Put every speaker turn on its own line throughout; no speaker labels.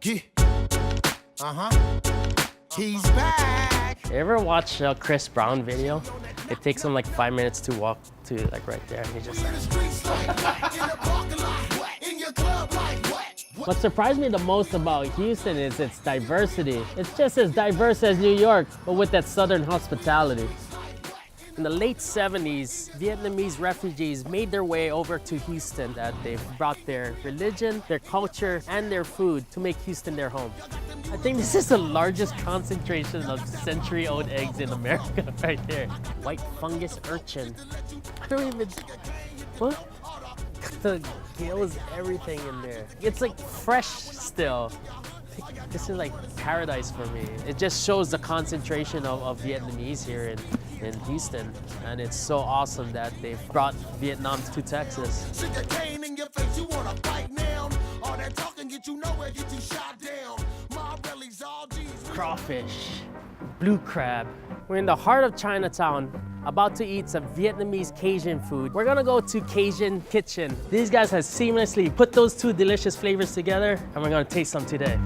Yeah. He's back.
You ever watch a Chris Brown video? It takes him like 5 minutes to walk to like right there, and he just. What surprised me the most about Houston is its diversity. It's just as diverse as New York, but with that southern hospitality. In the late 70s, Vietnamese refugees made their way over to Houston. That they've brought their religion, their culture, and their food to make Houston their home. I think this is the largest concentration of century-old eggs in America right there. White fungus urchin. I don't even, what? The gills, everything in there. It's like fresh still. This is like paradise for me. It just shows the concentration of Vietnamese here in Houston. And it's so awesome that they've brought Vietnam to Texas. Crawfish, blue crab. We're in the heart of Chinatown, about to eat some Vietnamese Cajun food. We're gonna go to Cajun Kitchen. These guys have seamlessly put those two delicious flavors together, and we're gonna taste some today.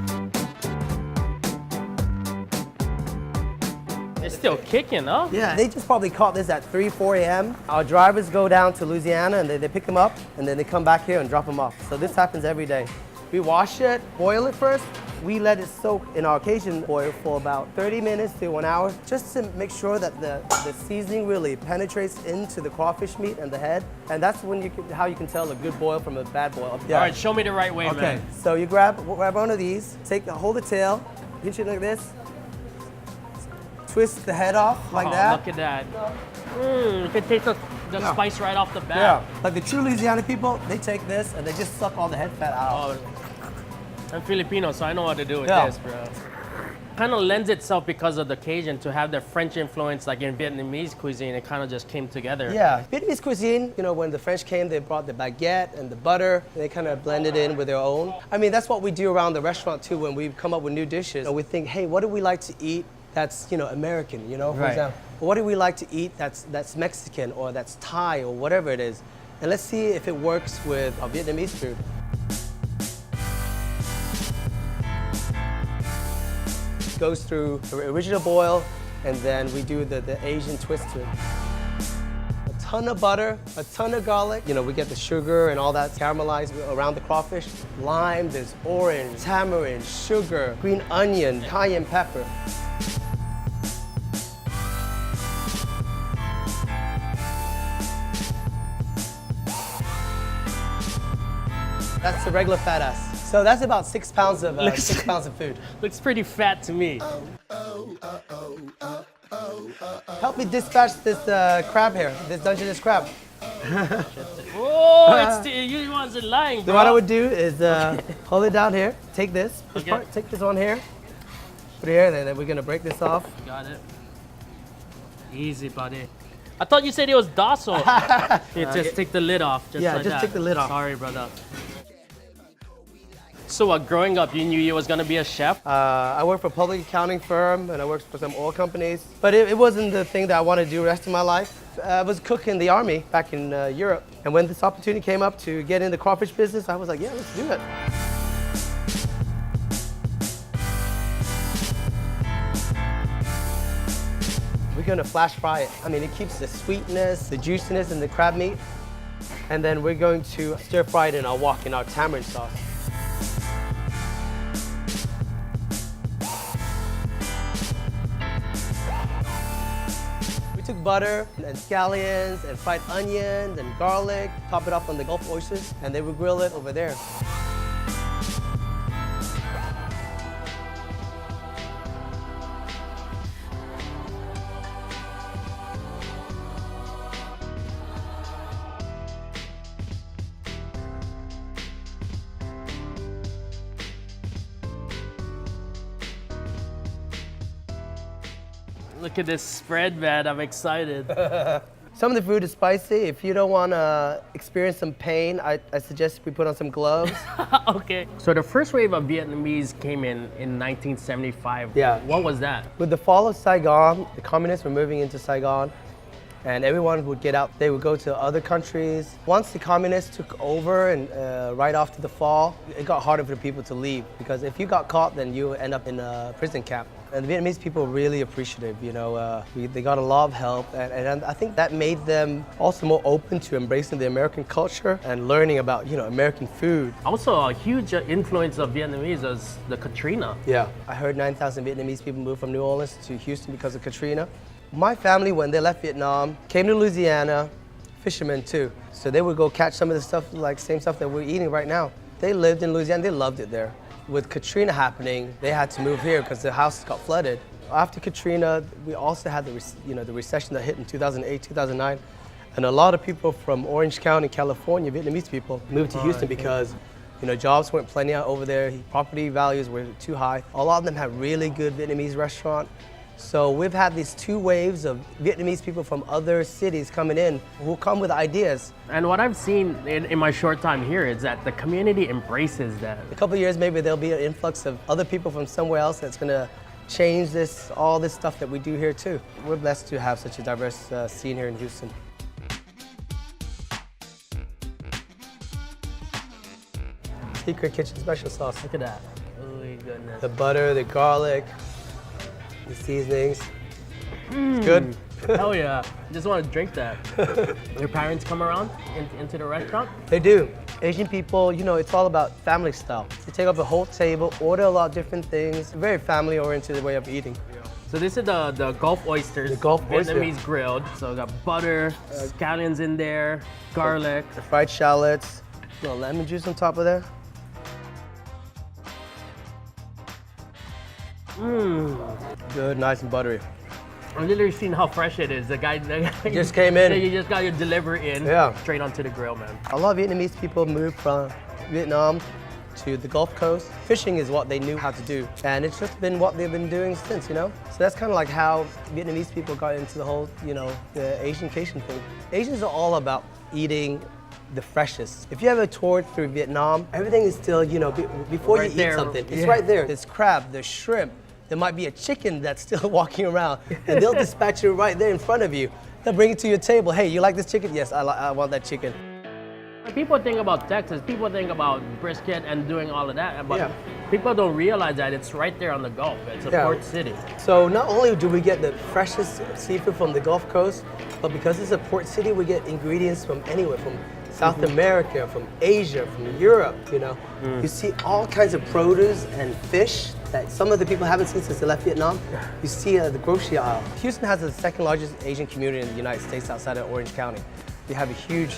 It's still kicking, huh?
Yeah, they just probably caught this at 3, 4 a.m. Our drivers go down to Louisiana and they pick them up and then they come back here and drop them off. So this happens every day. We wash it, boil it first. We let it soak in our Cajun oil for about 30 minutes to 1 hour, just to make sure that the seasoning really penetrates into the crawfish meat and the head. And that's when how you can tell a good boil from a bad boil. Yeah.
All right, show me the right way, man.
Okay, so you grab one of these, hold the tail, pinch it like this, twist the head off like that.
Look at that. You can taste the spice right off the bat.
Yeah, like the true Louisiana people, they take this and they just suck all the head fat out.
Oh, I'm Filipino, so I know what to do with this, bro. Kind of lends itself because of the Cajun to have the French influence, like in Vietnamese cuisine. It kind of just came together.
Yeah, Vietnamese cuisine, you know, when the French came, they brought the baguette and the butter. And they kind of blended in with their own. I mean, that's what we do around the restaurant too when we come up with new dishes. We think, hey, what do we like to eat that's, you know, American, you know, for example. What do we like to eat that's Mexican or that's Thai or whatever it is? And let's see if it works with our Vietnamese food. Goes through the original boil, and then we do the Asian twist to it. A ton of butter, a ton of garlic. You know, we get the sugar and all that caramelized around the crawfish. Lime, there's orange, tamarind, sugar, green onion, cayenne pepper. That's the regular fat ass. So that's about 6 pounds of 6 pounds of food.
Looks pretty fat to me.
Help me dispatch this crab here, this Dungeness crab.
Oh, you wasn't lying, bro.
So what I would do is hold it down here. Take this part, take this one here, put it here, and then we're gonna break this off.
Got it. Easy, buddy. I thought you said it was docile. Just take the lid off. Just
take the lid off.
Sorry, brother. So growing up, you knew you was gonna be a chef?
I worked for a public accounting firm and I worked for some oil companies. But it wasn't the thing that I wanted to do the rest of my life. I was cooking in the army back in Europe. And when this opportunity came up to get in the crawfish business, I was like, yeah, let's do it. We're gonna flash fry it. I mean, it keeps the sweetness, the juiciness in the crab meat. And then we're going to stir fry it in our wok, in our tamarind sauce. We took butter and scallions and fried onions and garlic, top it off on the Gulf oysters, and they would grill it over there.
Look at this spread, man. I'm excited.
Some of the food is spicy. If you don't want to experience some pain, I suggest we put on some gloves.
Okay. So the first wave of Vietnamese came in 1975.
Yeah.
What was that?
With the fall of Saigon, the communists were moving into Saigon. and everyone would get out. They would go to other countries. Once the communists took over and right after the fall, it got harder for people to leave because if you got caught, then you end up in a prison camp. And the Vietnamese people were really appreciative, you know. They got a lot of help, and I think that made them also more open to embracing the American culture and learning about, you know, American food.
Also, a huge influence of Vietnamese was the Katrina.
Yeah, I heard 9,000 Vietnamese people moved from New Orleans to Houston because of Katrina. My family, when they left Vietnam, came to Louisiana, fishermen too. So they would go catch some of the stuff, like same stuff that we're eating right now. They lived in Louisiana, they loved it there. With Katrina happening, they had to move here because the house got flooded. After Katrina, we also had the recession that hit in 2008, 2009. And a lot of people from Orange County, California, Vietnamese people, moved to Houston because, you know, jobs weren't plenty out over there. Property values were too high. A lot of them had really good Vietnamese restaurants. So we've had these two waves of Vietnamese people from other cities coming in who come with ideas.
And what I've seen in my short time here is that the community embraces that.
In a couple of years, maybe there'll be an influx of other people from somewhere else that's going to change all this stuff that we do here too. We're blessed to have such a diverse scene here in Houston. Secret kitchen special sauce.
Look at that. Oh my goodness.
The butter, the garlic, the seasonings. It's good.
Hell yeah. Just want to drink that. Your parents come around into the restaurant?
They do. Asian people, you know, it's all about family style. They take up the whole table, order a lot of different things. Very family-oriented way of eating.
So this is the Gulf oysters.
The Gulf oyster.
Vietnamese grilled. So we got butter, scallions in there, garlic.
The fried shallots, a little lemon juice on top of there. Good, nice and buttery.
I've literally seen how fresh it is. The guy
just came in.
You just got your delivery in, straight onto the grill, man.
A lot of Vietnamese people moved from Vietnam to the Gulf Coast. Fishing is what they knew how to do, and it's just been what they've been doing since, you know? So that's kind of like how Vietnamese people got into the whole, you know, the Asian thing. Asians are all about eating the freshest. If you ever toured through Vietnam, everything is still, you know, before
right
you
there.
eat something, it's right there. There's crab, there's shrimp, there might be a chicken that's still walking around, and they'll dispatch it right there in front of you. They'll bring it to your table. Hey, you like this chicken? Yes, I want that chicken.
People think about Texas, people think about brisket and doing all of that, but people don't realize that it's right there on the Gulf. It's a port city.
So not only do we get the freshest seafood from the Gulf Coast, but because it's a port city, we get ingredients from anywhere, from South America, from Asia, from Europe, you know. You see all kinds of produce and fish that some of the people haven't seen since they left Vietnam. You see the grocery aisle. Houston has the second largest Asian community in the United States outside of Orange County. We have a huge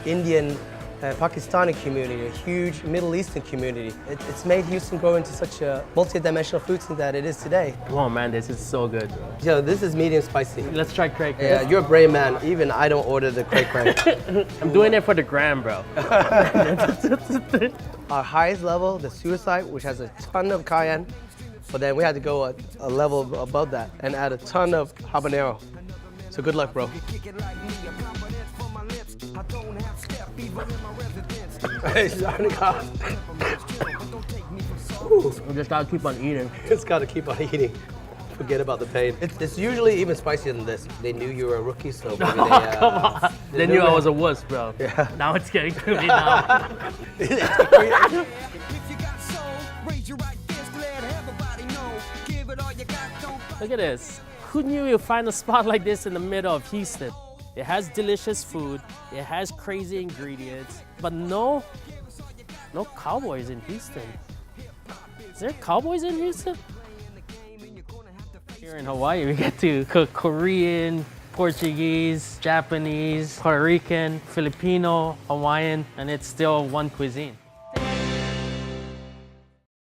Indian, Pakistani community, a huge Middle Eastern community. It's made Houston grow into such a multi-dimensional food scene that it is today.
Oh man, this is so good.
So this is medium spicy.
Let's try cray cray.
Yeah, you're a brave man. Even I don't order the cray cray.
I'm doing it for the gram, bro.
Our highest level, the suicide, which has a ton of cayenne, but then we had to go a level above that and add a ton of habanero. So good luck, bro. It's already gone.
We just gotta keep on eating.
Just gotta keep on eating. Forget about the pain. It's usually even spicier than this. They knew you were a rookie, so maybe
Come on. They knew I was a wuss, bro.
Yeah.
Now it's getting to me now. Look at this. Who knew you'd find a spot like this in the middle of Houston? It has delicious food, it has crazy ingredients, but no cowboys in Houston. Is there cowboys in Houston? Here in Hawaii, we get to cook Korean, Portuguese, Japanese, Puerto Rican, Filipino, Hawaiian, and it's still one cuisine.